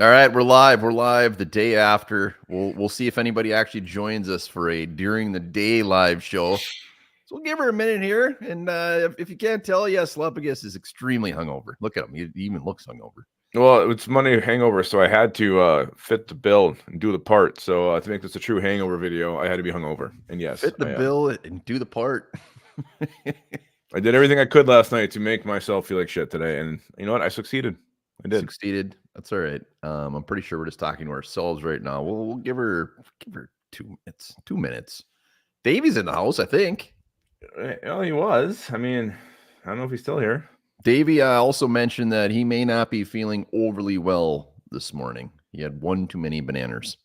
All right, we're live. We're live the day after. We'll see if anybody actually joins us for a during the day live show. So we'll give her a minute here. And if you can't tell, yes, Lepagus is extremely hungover. Look at him. He even looks hungover. Well, it's Monday hangover, so I had to fit the bill and do the part. So to make this a true hangover video, I had to be hungover. And yes, Fit the I am. bill and do the part. I did everything I could last night to make myself feel like shit today, and you know what? I succeeded. I did. Succeeded. That's all right. I'm pretty sure we're just talking to ourselves right now. We'll give her 2 minutes. 2 minutes. Davey's in the house, I think. Well, he was. I mean, I don't know if he's still here. Davey also mentioned that he may not be feeling overly well this morning. He had one too many bananas.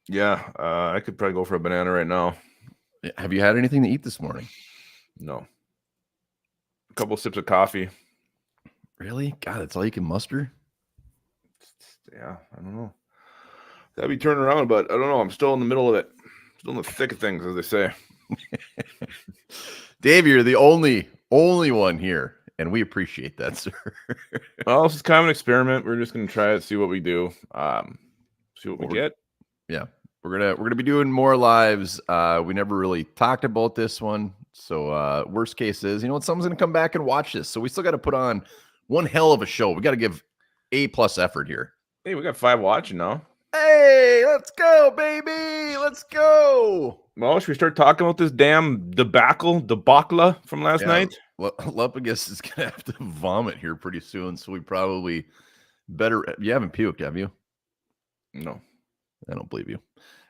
Yeah, I could probably go for a banana right now. Have you had anything to eat this morning? No. A couple sips of coffee. Really? God, that's all you can muster? Yeah, I don't know. That'd be turning around, but I don't know. I'm still in the middle of it. Still in the thick of things, as they say. Dave, you're the only one here, and we appreciate that, sir. Well, this is kind of an experiment. We're just gonna try it, see what we do, see what we get. Yeah, we're gonna be doing more lives. We never really talked about this one, so worst case is, you know what, someone's gonna come back and watch this. So we still got to put on one hell of a show. We got to give A+ effort here. Hey, we got 5 watching now. Hey, let's go, baby. Let's go. Well, should we start talking about this damn debacle from last night? Lepagus is gonna have to vomit here pretty soon, so we probably better. You haven't puked, have you? No, I don't believe you.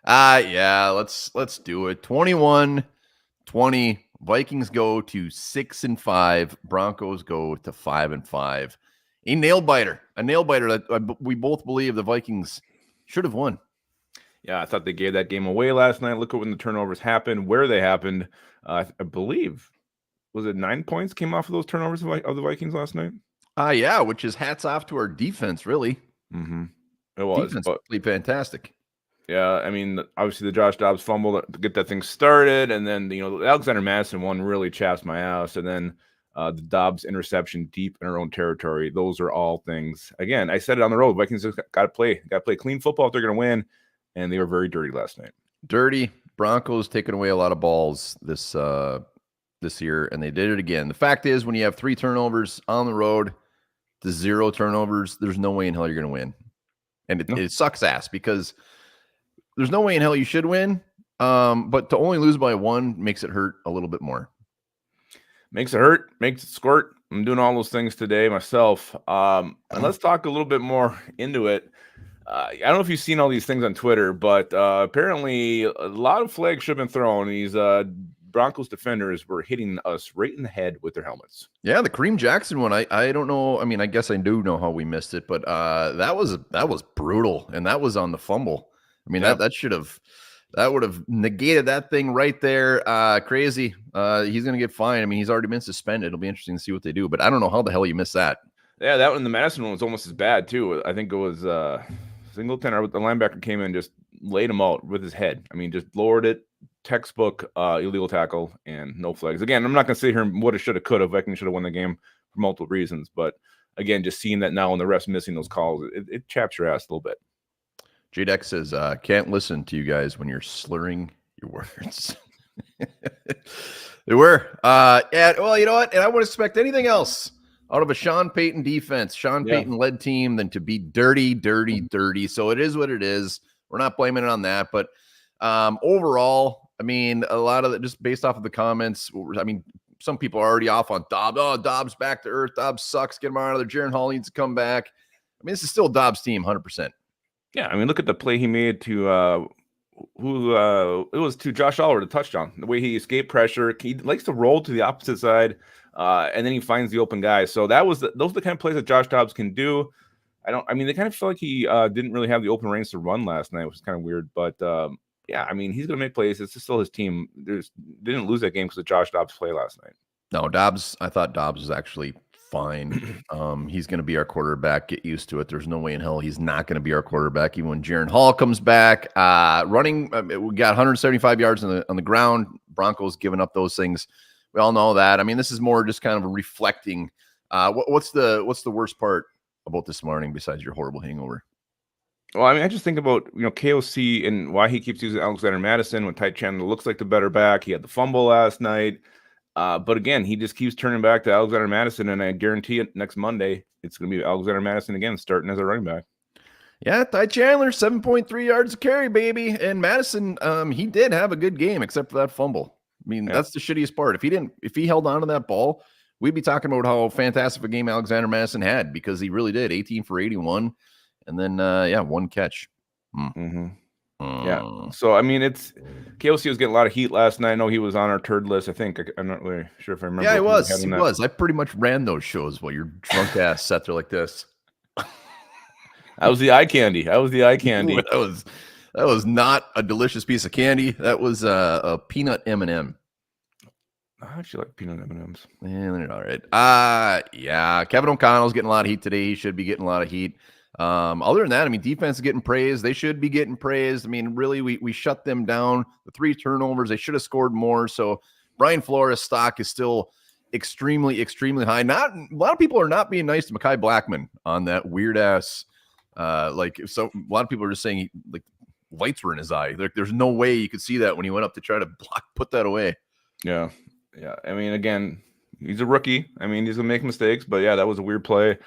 Yeah, let's do it. 21-20. Vikings go to 6-5. Broncos go to 5-5. A nail biter that we both believe the Vikings should have won. Yeah, I thought they gave that game away last night. Look at when the turnovers happened, where they happened. I believe, was it 9 points came off of those turnovers of the Vikings last night? Yeah, which is hats off to our defense, really. Mm-hmm. It was. Defense played fantastic. Yeah, I mean, obviously the Josh Dobbs fumble to get that thing started, and then, you know, the Alexander Madison one really chaps my ass, and then the Dobbs interception deep in our own territory. Those are all things. Again, I said it on the road. Vikings got to play clean football if they're going to win, and they were very dirty last night. Dirty. Broncos taking away a lot of balls this year, and they did it again. The fact is, when you have 3 turnovers on the road to 0 turnovers, there's no way in hell you're going to win. And it sucks ass because there's no way in hell you should win. But to only lose by 1 makes it hurt a little bit more. Makes it hurt, makes it squirt. I'm doing all those things today myself. And let's talk a little bit more into it. I don't know if you've seen all these things on Twitter, but apparently a lot of flags should have been thrown. These Broncos defenders were hitting us right in the head with their helmets. Yeah, the Kareem Jackson one. I don't know. I mean, I guess I do know how we missed it, but that was brutal, and that was on the fumble. I mean, that would have negated that thing right there. Crazy. He's going to get fined. I mean, he's already been suspended. It'll be interesting to see what they do, but I don't know how the hell you missed that. Yeah, that one, the Madison one was almost as bad too. I think it was Singleton, or the linebacker came in, just laid him out with his head. I mean, just lowered it. Textbook illegal tackle and no flags. Again, I'm not going to sit here and woulda, shoulda, coulda. Vikings should have won the game for multiple reasons, but again, just seeing that now and the refs missing those calls, it chaps your ass a little bit. JDeck says, can't listen to you guys when you're slurring your words. They were. Yeah, well, you know what? And I wouldn't expect anything else out of a Sean Payton defense, Payton-led team than to be dirty. So it is what it is. We're not blaming it on that. But overall, I mean, a lot of it just based off of the comments. I mean, some people are already off on Dobbs. Oh, Dobbs back to earth. Dobbs sucks. Get him out of there. Jaron Hall needs to come back. I mean, this is still Dobbs' team, 100%. Yeah, I mean, look at the play he made to it was to Josh Oliver, the touchdown. The way he escaped pressure, he likes to roll to the opposite side, and then he finds the open guy. So those are the kind of plays that Josh Dobbs can do. I mean, they kind of feel like he didn't really have the open range to run last night, which is kind of weird. But yeah, I mean, he's going to make plays. It's still his team. They didn't lose that game because of Josh Dobbs' play last night. No, I thought Dobbs was actually fine. He's going to be our quarterback. Get used to it. There's no way in hell he's not going to be our quarterback even when Jaron Hall comes back. Running, we got 175 yards on the ground. Broncos giving up those things. We all know that. I mean, this is more just kind of reflecting. What's the worst part about this morning besides your horrible hangover? Well, I mean, I just think about, KOC and why he keeps using Alexander Madison when Ty Chandler looks like the better back. He had the fumble last night. But again, he just keeps turning back to Alexander Madison, and I guarantee it next Monday, it's going to be Alexander Madison again, starting as a running back. Yeah, Ty Chandler, 7.3 yards a carry, baby. And Madison, he did have a good game, except for that fumble. I mean, that's the shittiest part. If he held on to that ball, we'd be talking about how fantastic a game Alexander Madison had, because he really did. 18 for 81. And then, one catch. Yeah. So, I mean, KOC was getting a lot of heat last night. I know he was on our turd list. I think I'm not really sure if I remember. Yeah, he was. I pretty much ran those shows while your drunk ass sat there like this. I was the eye candy. Ooh, that was not a delicious piece of candy. That was a peanut M&M. I actually like peanut M&Ms. Yeah, they're all right. Yeah, Kevin O'Connell's getting a lot of heat today. He should be getting a lot of heat. Other than that, I mean, defense is getting praised. They should be getting praised. I mean, really, we shut them down. The 3 turnovers, they should have scored more. So Brian Flores' stock is still extremely, extremely high. Not a lot of people are not being nice to Mekhi Blackman on that weird ass. A lot of people are just saying like lights were in his eye. There's no way you could see that when he went up to try to put that away. Yeah. I mean, again, he's a rookie. I mean, he's gonna make mistakes, but yeah, that was a weird play.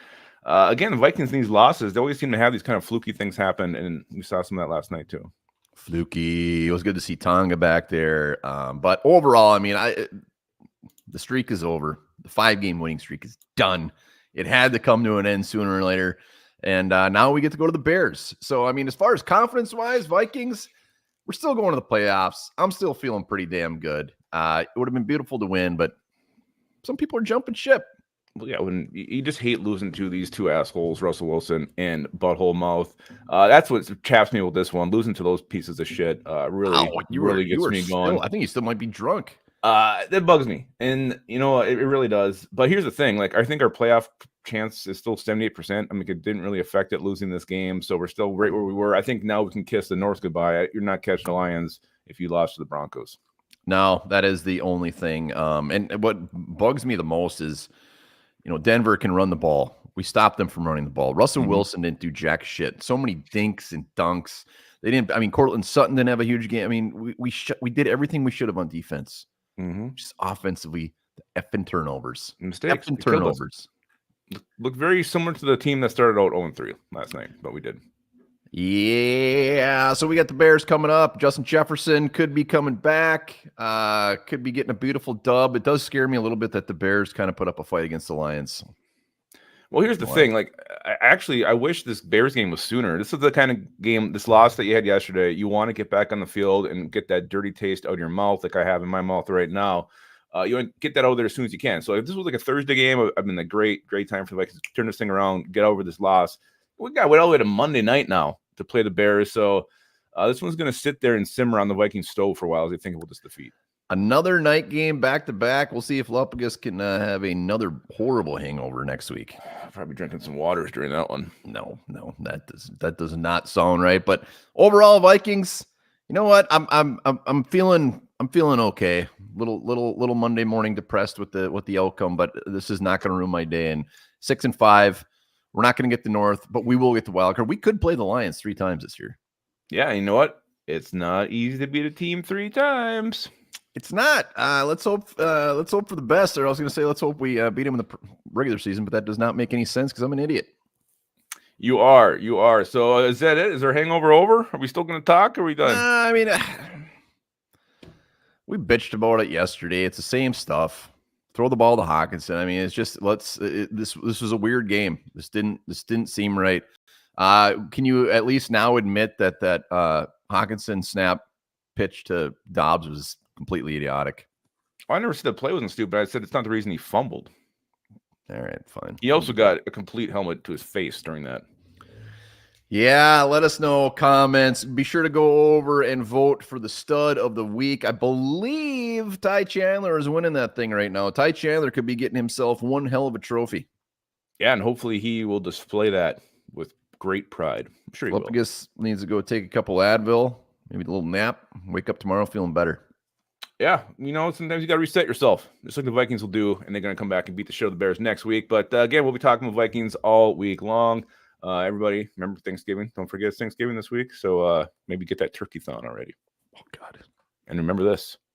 Again, the Vikings in these losses, they always seem to have these kind of fluky things happen, and we saw some of that last night too. Fluky. It was good to see Tonga back there, but overall, I mean, the streak is over. The 5-game winning streak is done. It had to come to an end sooner or later. And now we get to go to the Bears. So, I mean, as far as confidence-wise, Vikings, we're still going to the playoffs. I'm still feeling pretty damn good. It would have been beautiful to win, but some people are jumping ship. Well, yeah, when you just hate losing to these 2 assholes, Russell Wilson and Butthole Mouth. That's what chaps me with this one. Losing to those pieces of shit really gets me going. I think you still might be drunk. That bugs me. And, it really does. But here's the thing. Like, I think our playoff chance is still 78%. I mean, it didn't really affect it losing this game. So we're still right where we were. I think now we can kiss the North goodbye. You're not catching the Lions if you lost to the Broncos. No, that is the only thing. And what bugs me the most is, Denver can run the ball. We stopped them from running the ball. Russell Wilson didn't do jack shit. So many dinks and dunks. They didn't. I mean, Cortland Sutton didn't have a huge game. I mean, we did everything we should have on defense. Just offensively, the effing turnovers. Mistakes. Effing turnovers. Looked very similar to the team that started out 0-3 last night, but we did. Yeah, so we got the Bears coming up. Justin Jefferson could be coming back. Could be getting a beautiful dub. It does scare me a little bit that the Bears kind of put up a fight against the Lions. Well, here's the thing. Like, I wish this Bears game was sooner. This is the kind of game, this loss that you had yesterday, you want to get back on the field and get that dirty taste out of your mouth like I have in my mouth right now. You want to get that out there as soon as you can. So if this was like a Thursday game, I've been a great time for the Vikings to turn this thing around, get over this loss. We got to wait all the way to Monday night now to play the Bears. So this one's going to sit there and simmer on the Vikings stove for a while as they think about this defeat. Another night game back-to-back. We'll see if Lupagus can have another horrible hangover next week. I'll probably drinking some waters during that one. No, that does not sound right. But overall, Vikings, you know what? I'm feeling okay. Little Monday morning depressed with the outcome, but this is not going to ruin my day. And 6-5, we're not going to get the North, but we will get the wild card. We could play the Lions 3 times this year. Yeah, you know what? It's not easy to beat a team 3 times. It's not. Let's hope for the best. Or I was going to say, let's hope we beat him in the regular season, but that does not make any sense because I'm an idiot. You are. So is that it? Is our hangover over? Are we still going to talk? Or are we done? I mean, we bitched about it yesterday. It's the same stuff. Throw the ball to Hawkinson. I mean, it's just this was a weird game. This didn't seem right. Can you at least now admit that Hawkinson snap pitch to Dobbs was completely idiotic? I never said the play wasn't stupid. I said it's not the reason he fumbled. All right, fine. He also got a complete helmet to his face during that. Yeah, let us know. Comments. Be sure to go over and vote for the stud of the week. I believe Ty Chandler is winning that thing right now. Ty Chandler could be getting himself one hell of a trophy. Yeah, and hopefully he will display that with great pride. I'm sure he will. Lupagus needs to go take a couple Advil, maybe a little nap, wake up tomorrow feeling better. Yeah, sometimes you got to reset yourself, just like the Vikings will do, and they're going to come back and beat the shit out of the Bears next week. But again, we'll be talking with Vikings all week long. Everybody, remember Thanksgiving. Don't forget it's Thanksgiving this week. So maybe get that turkey-thon already. Oh, God. And remember this.